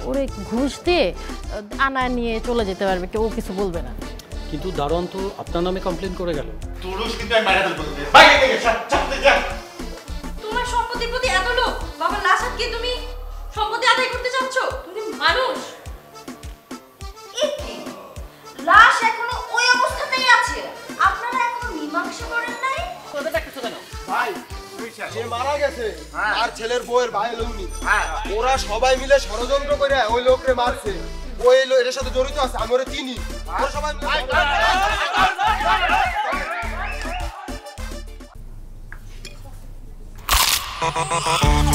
ওরে ঘুষ দিয়ে আনা নিয়ে চলে যেতে পারবে, কেউ কিছু বলবে না। কিন্তু দারোয়ান তো আপনার নামে কমপ্লেন করে গেল। তুরুস কিন্তু আমি মারা ফেলবো তোকে। বাইরে থেকে চাপতে যা। তোমার সম্পত্তির প্রতি এত লোভ, বাবার লাশ আটকে তুমি সম্পত্তি আদায় করতে চাচ্ছ? তুমি মানুষ? লাশ এখনো ওই অবস্থাতেই আছে, আপনারা এখনো মীমাংসা করেন নাই? কবে দেখছো কেন ভাই? যে মারা গেছে আর ছেলের বউয়ের ভাই লউনি, ওরা সবাই মিলে ষড়যন্ত্র করে ওই লোকরে মারছে। ওই লোক এর সাথে জড়িত আছে, আমি ওরে চিনি। ওরা সবাই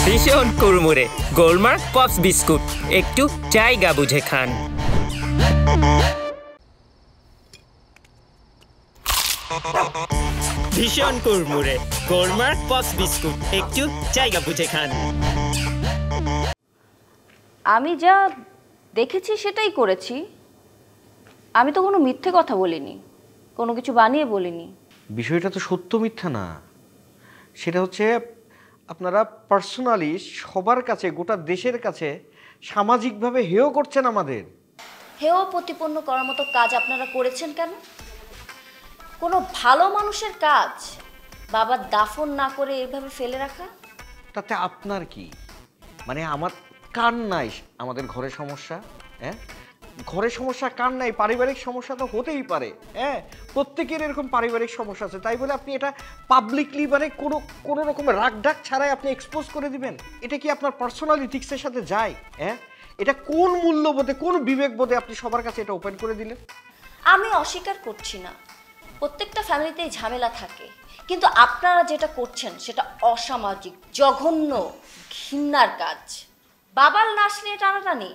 ভীষণ কুড়মুড়ে গোলমার্ক পপস বিস্কুট, একটু জায়গা বুঝে খান। ভীষণ কুড়মুড়ে গোলমার্ক পপস বিস্কুট, একটু জায়গা বুঝে খান। আমি যা দেখেছি সেটাই করেছি। আমি তো কোনো মিথ্যে কথা বলিনি, কোনো কিছু বানিয়ে বলিনি। বিষয়টা তো সত্য মিথ্যা না, সেটা হচ্ছে আপনারা পার্সোনালি সবার কাছে, গোটা দেশের কাছে সামাজিকভাবে হেয় করছেন আমাদের। হেয় প্রতিপন্ন করার মতো কাজ আপনারা করেছেন কেন? কোনো ভালো মানুষের কাজ বাবার দাফন না করে এভাবে ফেলে রাখা? তাতে আপনার কি? মানে আমার কার নাই আমাদের ঘরে সমস্যা? হ্যাঁ, ঘরে সমস্যা কার নাই? পারিবারিক সমস্যা তো হতেই পারে। হ্যাঁ, প্রত্যেকের এরকম পারিবারিক সমস্যা আছে, তাই বলে আপনি এটা পাবলিকলি মানে কোনো রকম রাগ ডাক ছাড়াই আপনি এক্সপোজ করে দিবেন? এটা কি আপনার পার্সোনাল ইথিক্সের সাথে যায়? হ্যাঁ, এটা কোন মূল্যবোধে, কোন বিবেকবোধে আপনি সবার কাছে এটা ওপেন করে দিলেন? আমি অস্বীকার করছি না, প্রত্যেকটা ফ্যামিলিতেই ঝামেলা থাকে, কিন্তু আপনারা যেটা করছেন সেটা অসামাজিক, জঘন্য, ঘৃণার কাজ। বাবার লাশ নিয়ে টানাটানি,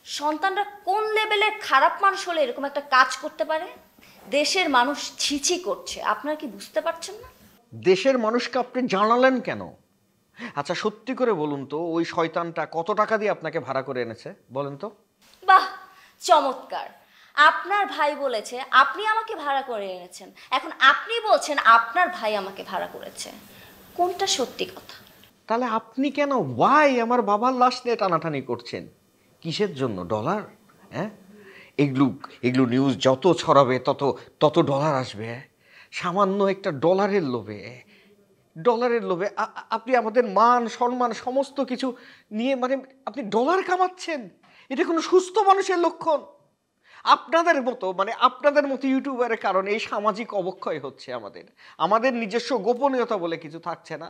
সন্তানরা কোন লেভেলের খারাপ মানুষ হলে এরকম একটা কাজ করতে পারে? দেশের মানুষ ছিছি করছে, আপনারা কি বুঝতে পারছেন না? দেশের মানুষকে আপনি জানালেন কেন? আচ্ছা সত্যি করে বলুন তো, ওই শয়তানটা কত টাকা দিয়ে আপনাকে ভাড়া করে এনেছে বলেন তো? বাহ, চমৎকার। আপনার ভাই বলেছে আপনি আমাকে ভাড়া করে এনেছেন, এখন আপনি বলছেন আপনার ভাই আমাকে ভাড়া করেছে। কোনটা সত্যি কথা? তাহলে আপনি কেন ওয়াই আমার বাবার লাশ নিয়ে টানাটানি করছেন? কিসের জন্য? ডলার? হ্যাঁ, এগুলো নিউজ যত ছড়াবে তত ডলার আসবে। সামান্য একটা ডলারের লোভে আপনি আমাদের মান সম্মান সমস্ত কিছু নিয়ে মানে আপনি ডলার কামাচ্ছেন। এটা কোনো সুস্থ মানুষের লক্ষণ? আপনাদের মতো ইউটিউবারের কারণে এই সামাজিক অবক্ষয় হচ্ছে। আমাদের নিজস্ব গোপনীয়তা বলে কিছু থাকছে না।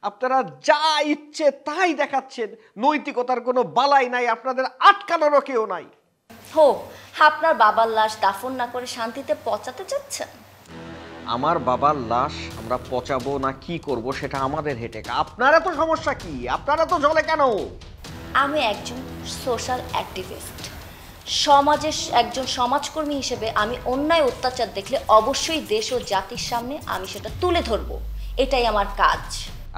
আপনারা যা ইচ্ছে তাই দেখাচ্ছেন, নৈতিকতার কোনো বালাই নাই, আপনাদের আটকানোরও কেউ নাই। হো, আপনার বাবার লাশ দাফন না করে শান্তিতে পচাতে চাচ্ছেন? আমার বাবার লাশ আমরা পচাবো না কি করব সেটা আমাদের হেডেক। আপনারা তো সমস্যা কি? আপনারা তো জলে কেন? আমি একজন সোশ্যাল অ্যাক্টিভিস্ট, সমাজের একজন সমাজকর্মী হিসেবে আমি অন্যায় অত্যাচার দেখলে অবশ্যই দেশ ও জাতির সামনে আমি সেটা তুলে ধরবো, এটাই আমার কাজ।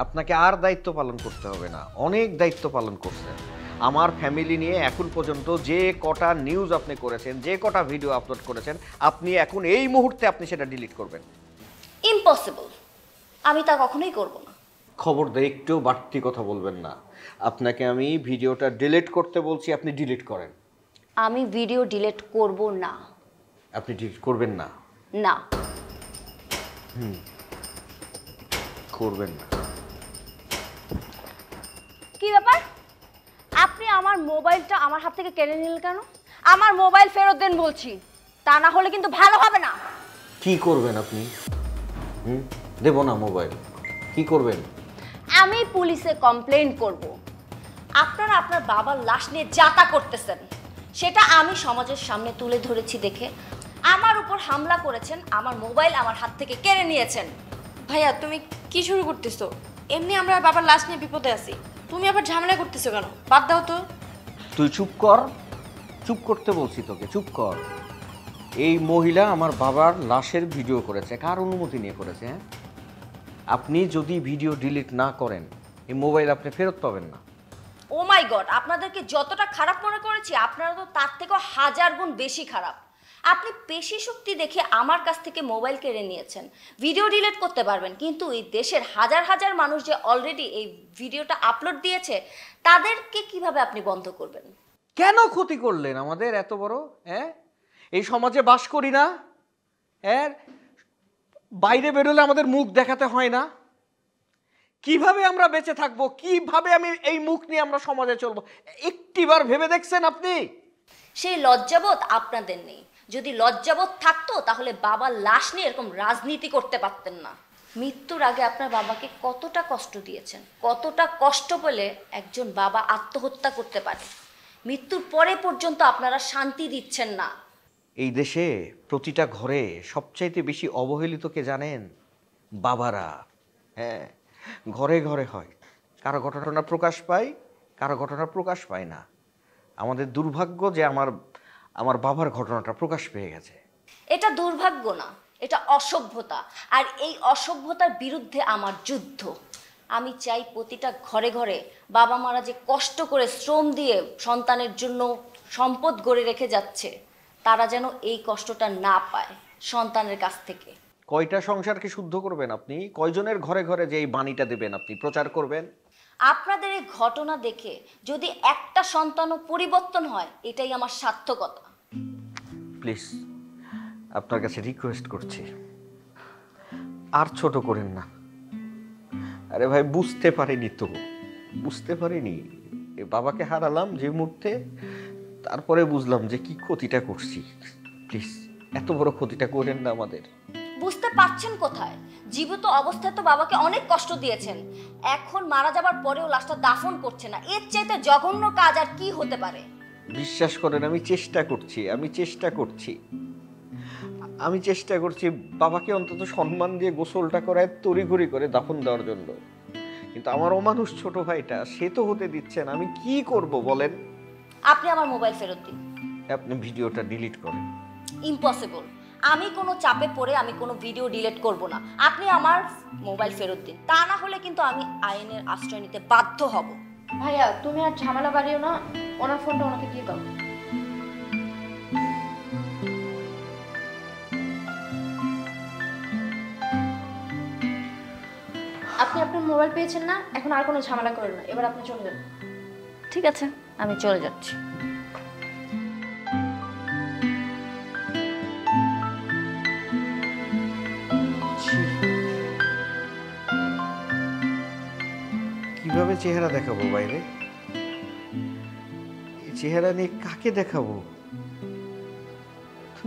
আপনাকে আর দায়িত্ব পালন করতে হবে না, অনেক দায়িত্ব পালন করছেন। আমার ফ্যামিলি নিয়ে এখন পর্যন্ত যে কটা নিউজ আপনি করেছেন, যে কটা ভিডিও আপলোড করেছেন, আপনি এখন এই মুহূর্তে আপনি সেটা ডিলিট করবেন? ইম্পসিবল, আমি তা কখনোই করব না। খবরদার একটু বাড়তি কথা বলবেন না। আপনাকে আমি ভিডিওটা ডিলিট করতে বলছি, আপনি ডিলিট করেন। আমি ভিডিও ডিলিট করব না। আপনি ডিলিট করবেন না? না। করবেন না? কি ব্যাপার? আপনি আমার মোবাইলটা আমার হাত থেকে কেড়ে নিলেন কেন? আমার মোবাইল ফেরত দেন বলছি, তা না হলে কিন্তু ভালো হবে না। কি করবেন আপনি? দেব না মোবাইল। কি করবেন? আমি পুলিশে কমপ্লেইন করব। আপনারা আপনার বাবার লাশ নিয়ে যাতা করতেছেন, সেটা আমি সমাজের সামনে তুলে ধরেছি দেখে আমার উপর হামলা করেছেন, আমার মোবাইল আমার হাত থেকে কেড়ে নিয়েছেন। ভাইয়া তুমি কি শুরু করতেছো? এমনি আমরা বাবার লাশ নিয়ে বিপদে আছি, তুমি আবার ঝামেলা করতেছো কেন? বাদ দাও তো। তুই চুপ কর, চুপ করতে বলছি তোকে, চুপ কর। এই মহিলা আমার বাবার লাশের ভিডিও করেছে, কার অনুমতি নিয়ে করেছে? হ্যাঁ, আপনি যদি ভিডিও ডিলিট না করেন এই মোবাইল আপনি ফেরত পাবেন না। ও মাই গড, আপনাদেরকে যতটা খারাপ মনে করেছি আপনারা তো তার থেকেও 1000 গুণ বেশি খারাপ। আপনি পেশি শক্তি দেখে আমার কাছ থেকে মোবাইল কেড়ে নিয়েছেন, ভিডিও ডিলিট করতে পারবেন, কিন্তু এই দেশের হাজার হাজার মানুষ যে অলরেডি এই ভিডিওটা আপলোড দিয়েছে তাদেরকে কিভাবে আপনি বন্ধ করবেন? কেন ক্ষতি করলেন আমাদের এত বড়? হ্যাঁ, এই সমাজে বাস করি না? হ্যাঁ, বাইরে বেরোলে আমাদের মুখ দেখাতে হয় না? কিভাবে আমরা বেঁচে থাকবো? কিভাবে আমি এই মুখ নিয়ে আমরা সমাজে চলবো? একটিবার ভেবে দেখছেন আপনি? সেই লজ্জাবোধ আপনাদের নেই। যদি লজ্জাবোধ থাকতো তাহলে বাবার লাশ নিয়ে এরকম রাজনীতি করতে পারতেন না। মৃত্যুর আগে আপনার বাবাকে কতটা কষ্ট দিয়েছেন, কতটা কষ্ট পেলে একজন বাবা আত্মহত্যা করতে পারে। মৃত্যুর পরে পর্যন্ত আপনারা শান্তি দিচ্ছেন না। এই দেশে প্রতিটা ঘরে সবচাইতে বেশি অবহেলিত কে জানেন? বাবারা। হ্যাঁ, ঘরে ঘরে হয়। কারো ঘটনা প্রকাশ পায়, কারো ঘটনা প্রকাশ পায় না। আমাদের দুর্ভাগ্য যে আমার বাবার ঘটনাটা প্রকাশ পেয়ে গেছে। এটা দুর্ভাগ্য না, এটা অসভ্যতা। আর এই অসভ্যতার বিরুদ্ধে আমার যুদ্ধ। আমি চাই প্রতিটা ঘরে ঘরে বাবা মারা যে কষ্ট করে শ্রম দিয়ে সন্তানের জন্য সম্পদ গড়ে রেখে যাচ্ছে, তারা যেন এই কষ্টটা না পায় সন্তানের কাছ থেকে। কয়টা সংসারকে শুদ্ধ করবেন আপনি? কয়জনের ঘরে ঘরে যে এই বাণীটা দেবেন, আপনি প্রচার করবেন? আপনাদের এই ঘটনা দেখে যদি একটা সন্তানও পরিবর্তন হয়, এটাই আমার সার্থকতা। প্লিজ, আপনার কাছে রিকোয়েস্ট করছি, আর ছোট করেন না। আরে ভাই, বুঝতে পারিনি তো, বুঝতে পারিনি। বাবাকে হারালাম যে মুহূর্তে, তারপরে বুঝলাম যে কি ক্ষতিটা করছি। প্লিজ, এত বড় ক্ষতিটা করেন না আমাদের। বুঝতে পারছেন কোথায়? জীবিত অবস্থায় তো বাবাকে অনেক কষ্ট দিয়েছেন, এখন মারা যাবার পরেও লাশটা দাফন করছে না। এর চাইতে জঘন্য কাজ আর কি হতে পারে? বিশ্বাস করেন, আমি চেষ্টা করছি বাবাকে অন্তত সম্মান দিয়ে গোসলটা করায় তড়িঘড়ি করে দাফন দেওয়ার জন্য। কিন্তু আমার অমানুষ ছোট ভাইটা, সে তো হতে দিচ্ছেন। আমি কি করব বলেন? আপনি আমার মোবাইল ফেরত দিন। আপনি ভিডিওটা ডিলিট করেন। ইম্পসিবল। আমি কোনো চাপে পড়ে আমি কোনো ভিডিও ডিলিট করব না। আপনি আমার মোবাইল ফেরত দিন, তা না হলে কিন্তু আমি আইনের আশ্রয় নিতে বাধ্য হব। ভাইয়া তুমি আর ঝামেলা বাড়িও না, ওনার ফোনটা ওনাকে দিয়ে দাও। আপনি আপনার মোবাইল পেয়েছেন না, এখন আর কোনো ঝামেলা করেন না, এবার আপনি চলে যান। ঠিক আছে, আমি চলে যাচ্ছি। কিভাবে চেহারা দেখাবো বাইরে? এই চেহারা নিয়ে কাকে দেখাবো?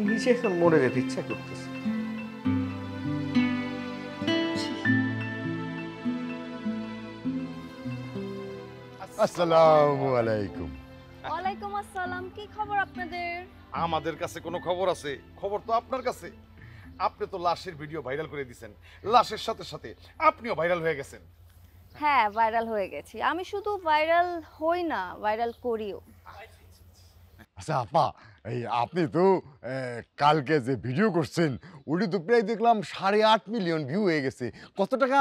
নিজে এখন মরে যেতে ইচ্ছা করতেছে। আসসালামু আলাইকুম। ওয়ালাইকুম আসসালাম। কি খবর আপনাদের? আমাদের কাছে কোনো খবর আছে? খবর তো আপনার কাছে। আপনি তো লাশের ভিডিও ভাইরাল করে দিয়েছেন, লাশের সাথে সাথে আপনিও ভাইরাল হয়ে গেছেন। হ্যাঁ, ভাইরাল হয়ে গেছি। আমি শুধু ভাইরাল হই না, ভাইরাল করিও। আচ্ছা আপা, এই আপনি তো কালকে যে ভিডিও করছেন ওটি তো প্রায় দেখলাম 8.5 মিলিয়ন ভিউ হয়ে গেছে। কত টাকা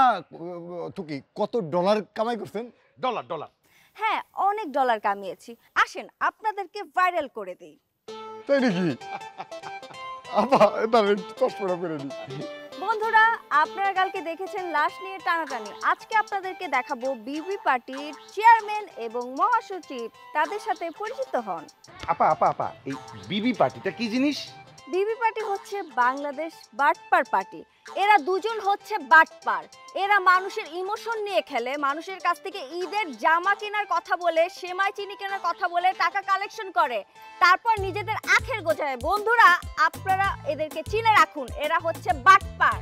তো কি কত ডলার কামাই করছেন? ডলার ডলার হ্যাঁ, অনেক ডলার কামিয়েছি। আসেন আপনাদেরকে ভাইরাল করে দেই। তাই নাকি? আপা তাহলে চশমাটা করে নি। বন্ধুরা, আপনারা কালকে দেখেছেন লাশ নিয়ে টানাটানি। আজকে আপনাদেরকে দেখাবো বিবি পার্টির চেয়ারম্যান এবং মহাসচিব, তাদের সাথে পরিচিত হন। আপা আপা আপা, এই বিবি পার্টিটা কি জিনিস? বিবি পার্টি হচ্ছে বাংলাদেশ বাটপার পার্টি। এরা দুজন হচ্ছে বাটপার। এরা মানুষের ইমোশন নিয়ে খেলে, মানুষের কাছ থেকে ঈদের জামা কেনার কথা বলে, সেমাই চিনি কেনার কথা বলে টাকা কালেকশন করে, তারপর নিজেদের আখের গোছায়। বন্ধুরা, আপনারা এদেরকে চিনে রাখুন, এরা হচ্ছে বাটপার।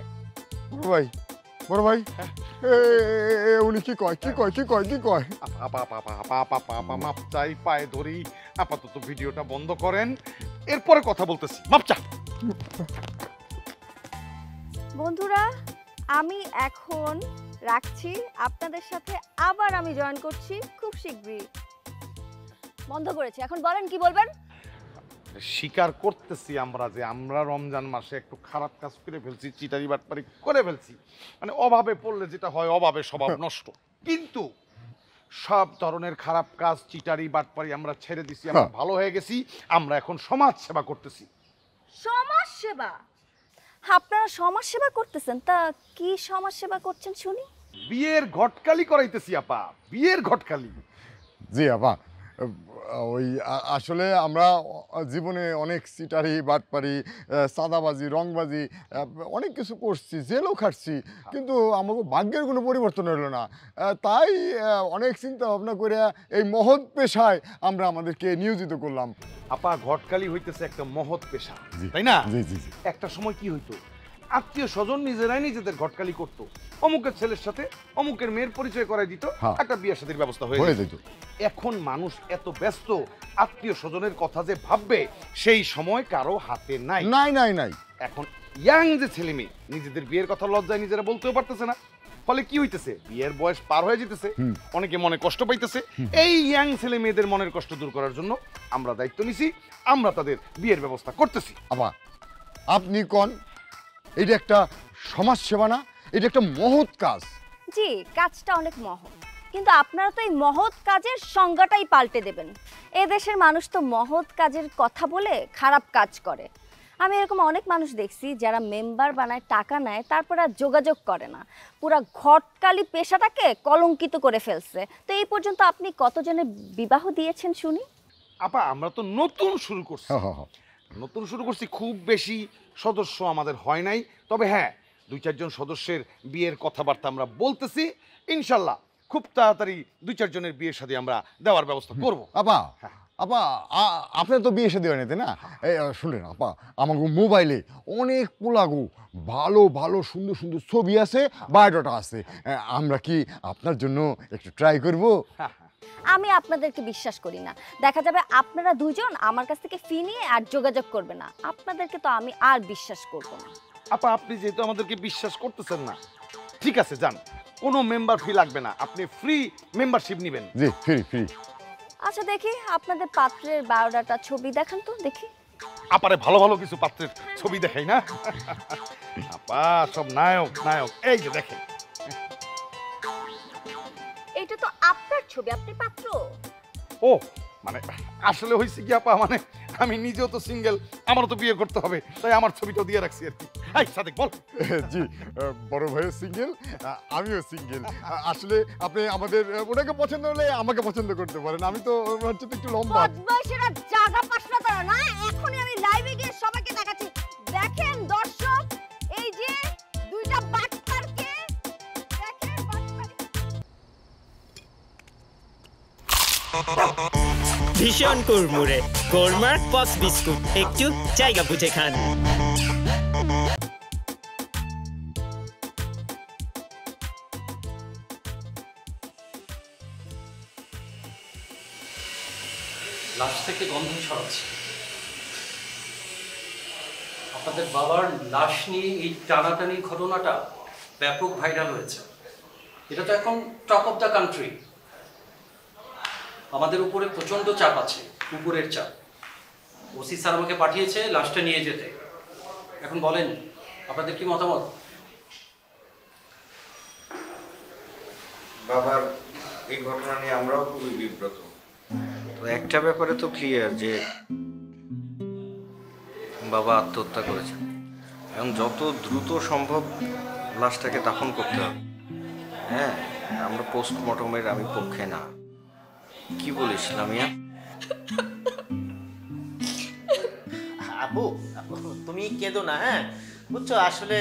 বড় ভাই উনি কি কয়? আপা আপা আপা আপা আপা আপা আপা, মাপ চাই, পায়ে ধরি। আপাতত ভিডিওটা বন্ধ করেন, এরপরে কথা বলতেছি। মাপ চা। বন্ধুরা, আমি এখন রাখছি। আপনাদের সাথে আবার আমি জয়েন করছি খুব শীঘ্রই। বন্ধ করেছি, এখন বলেন কি বলবেন? স্বীকার করতেছি আমরা যে আমরা রমজান মাসে একটু খারাপ কাজ করে ফেলছি, চিটারি বাটপারি করে ফেলছি। মানে অভাবে পড়লে যেটা হয়, অভাবে স্বভাব নষ্ট। কিন্তু সব ধরনের খারাপ কাজ, চিটারি বাটপারি আমরা ছেড়ে দিছি, আমরা ভালো হয়ে গেছি। আমরা এখন সমাজ সেবা করতেছি। সমাজ সেবা? আপনারা সমাজ সেবা করতেছেন? তা কি সমাজ সেবা করছেন শুনি? বিয়ের ঘটকালি করাইতেছি আপা, বিয়ের ঘটকালি। জি আপা, ওই আসলে আমরা জীবনে অনেক সিটারি বাটপারি সাদাবাজি রংবাজি অনেক কিছু করছি, জেলও খাটছি, কিন্তু আমাকে ভাগ্যের কোনো পরিবর্তন হলো না। তাই অনেক চিন্তা ভাবনা করে এই মহৎ পেশায় আমরা আমাদেরকে নিয়োজিত করলাম। আপা, ঘটকালি হইতেছে একটা মহৎ পেশা, তাই না? জি জি জি। একটা সময় কি হইতো, আত্মীয় স্বজন নিজেরাই নিজেদের ঘটকালি করতো, অমুকের ছেলের সাথে অমুকের মেয়ের পরিচয় করাই দিত, একটা বিয়ে শাদীর ব্যবস্থা হয়ে যেত। এখন মানুষ এত ব্যস্ত, আত্মীয় স্বজনের কথা যে ভাববে সেই সময় কারো হাতে নাই। নাই নাই নাই। এখন ইয়াং যে ছেলে মেয়ে নিজেদের বিয়ের কথা লজ্জায় নিজেরা বলতেও পারতেছে না, ফলে কি হইতেছে, বিয়ের বয়স পার হয়ে যেতেছে, অনেকে মনে কষ্ট পাইতেছে। এই ইয়াং ছেলে মেয়েদের মনের কষ্ট দূর করার জন্য আমরা দায়িত্ব নিছি, আমরা তাদের বিয়ের ব্যবস্থা করতেছি। আবার আপনি কোন, এটা একটা সমাজ সেবা না, এটা একটা মহৎ কাজ। জি, কাজটা অনেক মহৎ, কিন্তু আপনারা তো এই মহৎ কাজের সংজ্ঞাটাই পাল্টে দেবেন। এ দেশের মানুষ তো মহৎ কাজের কথা বলে খারাপ কাজ করে। আমি এরকম অনেক মানুষ দেখছি যারা মেম্বার বানায়, টাকা নেয়, তারপর আর যোগাযোগ করে না, পুরা ঘটকালি পেশাটাকে কলঙ্কিত করে ফেলছে। তো এই পর্যন্ত আপনি কতজনের বিবাহ দিয়েছেন শুনি? আপা, আমরা তো নতুন শুরু করছি, খুব বেশি সদস্য আমাদের হয় নাই, তবে হ্যাঁ 2-4 জন সদস্যের বিয়ের কথাবার্তা আমরা বলতেছি। ইনশাল্লাহ খুব তাড়াতাড়ি 2-4 জনের বিয়ের শাদী আমরা দেওয়ার ব্যবস্থা করব। আপা আপা আপনার তো বিয়ে শাদী হয় না, তাই না? শুনলেন আপা, আমাকে মোবাইলে অনেক পোলাগু ভালো ভালো সুন্দর সুন্দর ছবি আছে, বায়োডাটা আছে। আমরা কি আপনার জন্য একটু ট্রাই করব? আমি আপনাদেরকে বিশ্বাস করি না। দেখা যাবে আপনারা দুজন আমার কাছ থেকে ফি নিয়ে আর যোগাযোগ করবে না, আপনাদেরকে তো আমি আর বিশ্বাস করব না। আপা, আপনি যেহেতু আমাদেরকে বিশ্বাস করতেছেন না, ঠিক আছে যান, কোনো মেম্বার ফি লাগবে না, আপনি ফ্রি মেম্বারশিপ নেবেন। জি, ফ্রি ফ্রি। আচ্ছা দেখি আপনাদের পাত্রের বায়োডাটা, ছবি দেখান তো দেখি। আপারে ভালো ভালো কিছু পাত্রের ছবি দেখাই না আপা, সব নায়ক নায়ক, এই যে দেখেন। এটা তো আপনার ছবি, আপনি পাত্র? ও মানে আসলে হয়েছে কি আপা, মানে আমি নিজেও তো সিঙ্গেল, আমারও তো বিয়ে করতে হবে, তাই আমার ছবিটাও দিয়ে রাখছি আর কি। এই সাদেক বল। জি, বড় ভাইও সিঙ্গেল, আমিও সিঙ্গেল। আসলে আপনি আমাদের ওনাকে পছন্দ হলে আমাকে পছন্দ করতে পারেন, আমি তো হচ্ছে একটু লম্বা। বদমাইশেরা জায়গা পাস না তারা না, এখনই আমি লাইভে গিয়ে সবাইকে দেখাচ্ছি। দেখেন দর্শক, এই যে দুইটা বাটপারকে দেখেন, ভীষণ কুড়মুড়ে গোলমার্ক পস বিস্কুট, একটু জায়গা বুঝে খান। লাশ থেকে গন্ধ ছড়াচ্ছে। আপনাদের বাবার লাশ নিয়ে এই টানাটানির ঘটনাটা ব্যাপক ভাইরাল হয়েছে। এটা তো এখন টপ অফ দ্য কান্ট্রি। আমাদের উপরে প্রচন্ড চাপ আছে, উপরের চাপ। ওসি স্যার আমাকে পাঠিয়েছে লাশটা নিয়ে যেতে। এখন বলেন আপনাদের কি মতামত? বাবার এই ঘটনা নিয়ে আমরাও খুবই বিব্রত। তো একটা ব্যাপারে তো ক্লিয়ার যে বাবা আত্মহত্যা করেছেন, এবং যত দ্রুত সম্ভব লাশটাকে দাফন করতে হবে। হ্যাঁ, আমরা পোস্টমর্টমের আমি পক্ষে না। কি বলিস লামিয়া? আপু তুমি কেঁদো না, হ্যাঁ বুঝছো, আসলে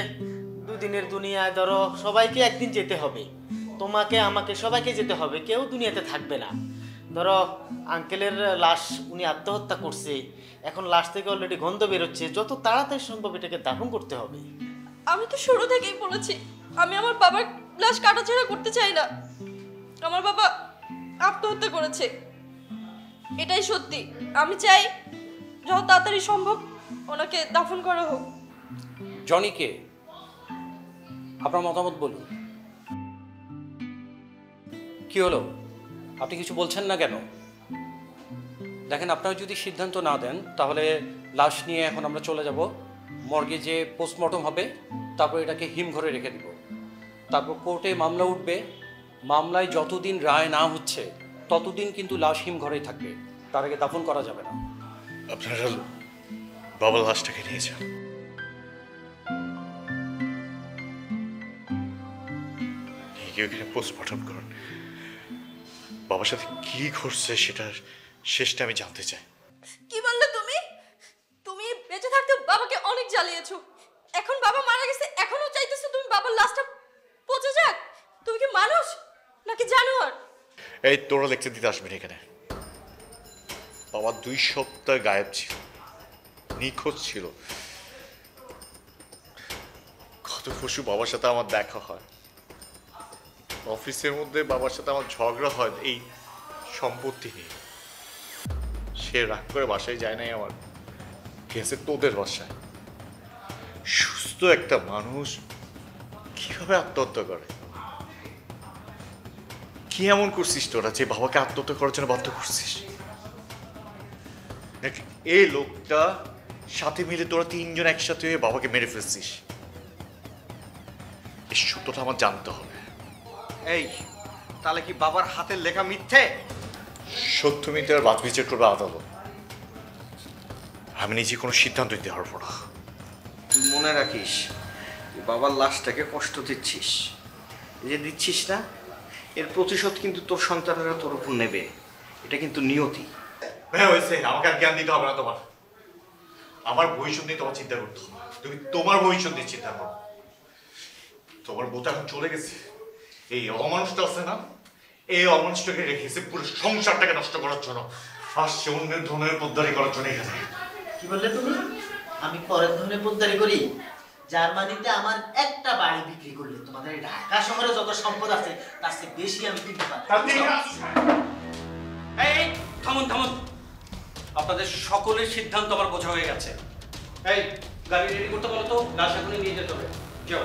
দুদিনের দুনিয়ায় ধরো সবাইকে একদিন যেতে হবে, তোমাকে আমাকে সবাইকে যেতে হবে, কেউ দুনিয়াতে থাকবে না। ধরো আঙ্কেলের লাশ উনি আত্মহত্যা করছে, এখন লাশ থেকে অলরেডি গন্ধ বেরোচ্ছে, যত তাড়াতাড়ি সম্ভব এটাকে দাফন করতে হবে। আমি তো শুরু থেকেই বলেছি আমি আমার বাবার লাশ কাটাছেঁড়া করতে চাই না। আমার বাবা আত্মহত্যা করেছে, এটাই সত্যি। আমি চাই যত তাড়াতাড়ি সম্ভব ওনাকে দাফন করা হোক। জনিকে আপনার মতামত বলুন। কি হলো, আপনি কিছু বলছেন না কেন? দেখেন, আপনারা যদি সিদ্ধান্ত না দেন তাহলে লাশ নিয়ে এখন আমরা চলে যাব মর্গে, যে পোস্টমর্টম হবে, তারপর এটাকে হিমঘরে রেখে দিব। তারপর কোর্টে মামলা উঠবে, মামলায় যতদিন রায় না হচ্ছে ততদিন কিন্তু লাশ হিমঘরেই থাকবে, তার আগে দাফন করা যাবে না। আপনারা বাবার লাশটাকে নিয়ে যান। ওখানে পোস্টমর্টম করুন। বাবার সাথে কি ঘটছে শেষটা আমি জানতে চাই। কি বললে তুমি? তুমি বেঁচে থাকতে বাবাকে অনেক জ্বালিয়েছো, এখন বাবা মারা গেছে এখনো চাইতেছো তুমি বাবার লাশটা পচে যাক? তুমি কি মানুষ নাকি জানোয়ার? এই তোরা লেকচার দিতে আসবি না এখানে। বাবা 2 সপ্তাহ গায়েব ছিল, নিখোঁজ ছিল। গত পরশু বাবার সাথে আমার দেখা হয়, অফিসের মধ্যে বাবার সাথে আমার ঝগড়া হয় এই সম্পত্তি নিয়ে। সে রাগ করে বাসায় যায় নাই, আমার গেছে তোদের বাসায়। সুস্থ একটা মানুষ কিভাবে আত্মহত্যা করে? কি এমন করছিস তোরা যে বাবাকে আত্মহত্যা করার জন্য বাধ্য করছিস? নাকি এই লোকটা সাথে মিলে তোরা 3 জন একসাথে হয়ে বাবাকে মেরে ফেলছিস? এই সত্যটা আমার জানতে হবে। এই তাহলে কি বাবার হাতের লেখা মিথ্যে? সত্য মিথ্যে আর বাদ বিচার করবে আদালত। আমি নিজে কোনো সিদ্ধান্ত দিতে পারবো না। তুই মনে রাখিস, তুই বাবার লাশটাকে কষ্ট দিচ্ছিস, এই যে দিচ্ছিস না, এর প্রতিশোধ কিন্তু তোর সন্তানেরা তোর উপর নেবে। এটা কিন্তু নিয়তি। হ্যাঁ হয়েছে, আমাকে আর জ্ঞান দিতে হবে না তোমার। আমার ভবিষ্যৎ নিয়ে তোমার চিন্তা করতে হবে। তুমি তোমার ভবিষ্যৎ নিয়ে চিন্তা করো। তোমার বউ তো এখন চলে গেছে, এই অমানুষটা আছে না, এই অমানুষটাকে রেখেছে পুরো সংসারটাকে নষ্ট করার জন্য, আসছে অন্যের ধনের পোদ্দারি করার জন্য এখানে। কি বললে তুমি? আমি পরের ধরনে পোদ্দারি করি? জার্মানিতে আমার একটা বাড়ি বিক্রি করলে তোমাদের ঢাকা শহরে যত সম্পদ আছে তার চেয়ে বেশি আমি কিনতে পারি। এই থামুন থামুন, আপনাদের সকলের সিদ্ধান্ত আমার বোঝা হয়ে গেছে। এই গাড়ি রেডি করতে বলো তো, লাশ এখনই নিয়ে যেতে হবে। যাও।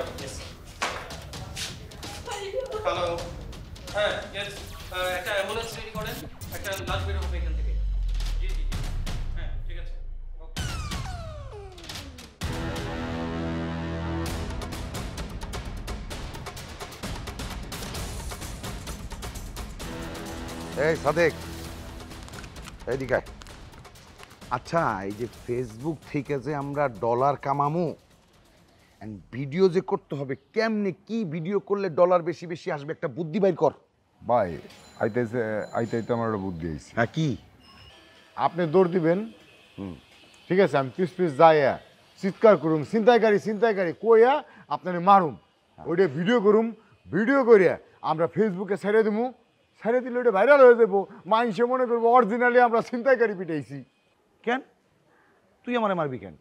হ্যালো, হ্যাঁ ইয়েস, একটা অ্যাম্বুলেন্স রেডি করেন, একটা লাশ বের হবে এখান থেকে। জি জি জি, হ্যাঁ ঠিক আছে। এই সাদেক, এইদিকে আয়। আচ্ছা, এই যে ফেসবুক থেকে যে আমরা ডলার কামামু, এন্ড ভিডিও যে করতে হবে, কেমনে কি ভিডিও করলে ডলার বেশি বেশি আসবে, একটা বুদ্ধি বাইর কর। ভাই আইতে আমার একটা বুদ্ধি আইছে। হ্যাঁ কি? আপনি দৌড় দিবেন, ঠিক আছে, আমি পিস পিস যাইয়া চিৎকার করুম, ছিনতাইকারী কইয়া আপনার মারুম, ওইটা ভিডিও করুম, ভিডিও করিয়া আমরা ফেসবুকে ছেড়ে দেবো, ছেড়ে দিলে ওইটা ভাইরাল হয়ে যাবো, মানুষে মনে করবো অরিজিনালি আমরা ছিনতাইকারী পিটাইছি। কেন তুই আমারে মারবি কেন?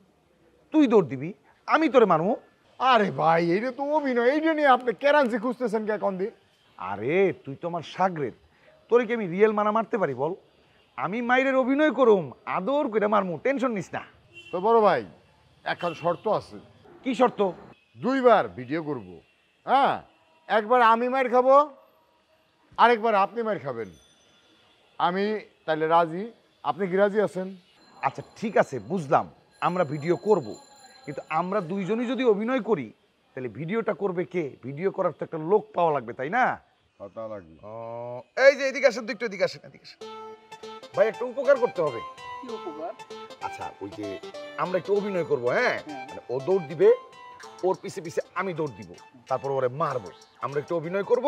তুই দৌড় দিবি, আমি তোরে মারবো। আরে ভাই, এইটা তো অভিনয়, এইটা নিয়ে আপনি কেরান্সি খুঁজতেছেন কে কোন দিন? আরে তুই তো আমার সাগরের, তোরে কি আমি রিয়েল মানা মারতে পারি বল? আমি মাইরের অভিনয় করুম, আদর করে মারমু, টেনশন নিস না। তো বড় ভাই, এখন শর্ত আছে। কি শর্ত? 2 বার ভিডিও করব। হ্যাঁ, একবার আমি মার খাবো, আরেকবার আপনি মার খাবেন। আমি তাহলে রাজি, আপনি কি রাজি আছেন? আচ্ছা ঠিক আছে, বুঝলাম, আমরা ভিডিও করব, কিন্তু আমরা দুইজনই যদি অভিনয় করি তাহলে ভিডিওটা করবে কে? ভিডিও করার তো একটা লোক পাওয়া লাগবে, তাই না? কথা লাগবে। এই যে এদিকে আসেন, একটু এদিকে আসেন, এদিকে আসেন ভাই, একটা উপকার করতে হবে। কি উপকার? আচ্ছা, ওই যে আমরা একটু অভিনয় করব, হ্যাঁ, মানে ও দৌড় দিবে, ওর পিছে পিছে আমি দৌড় দিব, তারপর ওরে মারবো। আমরা একটু অভিনয় করব,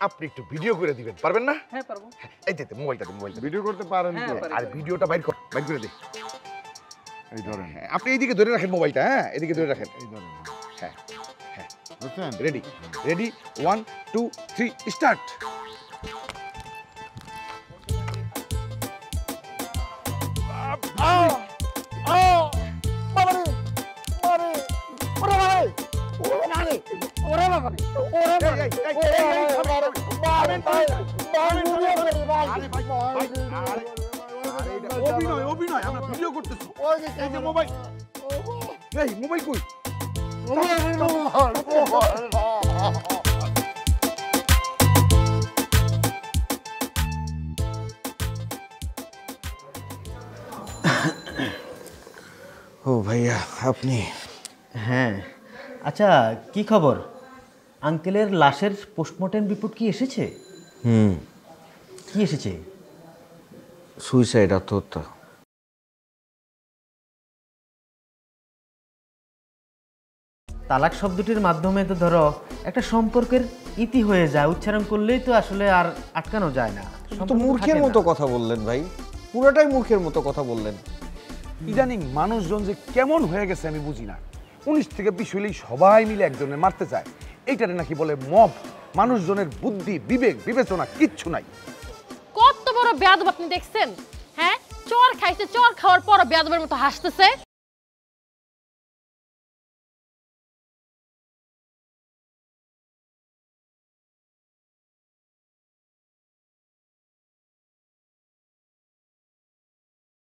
আপনি একটু ভিডিও করে দিবেন, পারবেন না? হ্যাঁ পারবো। এই দে মোবাইলটা, মোবাইলটা ভিডিও করতে পারেন তো? আর ভিডিওটা বাইর করে দে। এই ধরেন, হ্যাঁ, আপনি এইদিকে ধরে রাখেন মোবাইলটা, হ্যাঁ এদিকে ধরে রাখেন। এই ধরেন, হ্যাঁ হ্যাঁ, বুঝছেন? Ready ready, 1 2 3 start. অভিনয় আমরা ভিডিও করতেছি। এই যে মোবাইল, এই মোবাইল কই? ও ভাইয়া, আপনি? হ্যাঁ, আচ্ছা কি খবর? আঙ্কেলের লাশের পোস্টমর্টেম রিপোর্ট কি এসেছে? কি এসেছে? সুইসাইড, আত্মহত্যা। তালাক শব্দটির মাধ্যমে তো ধরো একটা সম্পর্কের ইতি হয়ে যায়, উচ্চারণ করলেই তো আসলে আর আটকানো যায় না। তো মূর্খের মতো কথা বললেন ভাই। পুরোটাই মূর্খের মতো কথা বললেন। ইদানিং মানুষজন যে কেমন হয়ে গেছে আমি বুঝি না। 19 থেকে 20 হইলেই সবাই মিলে একজনের মারতে চায়, এইটারে নাকি বলে মব। মানুষজনের বুদ্ধি বিবেক বিবেচনা কিচ্ছু নাই। কত বড় বেয়াদব আপনি দেখছেন? হ্যাঁ, চর খাইছে, চর খাওয়ার পর বেয়াদবের মতো হাসতেছে।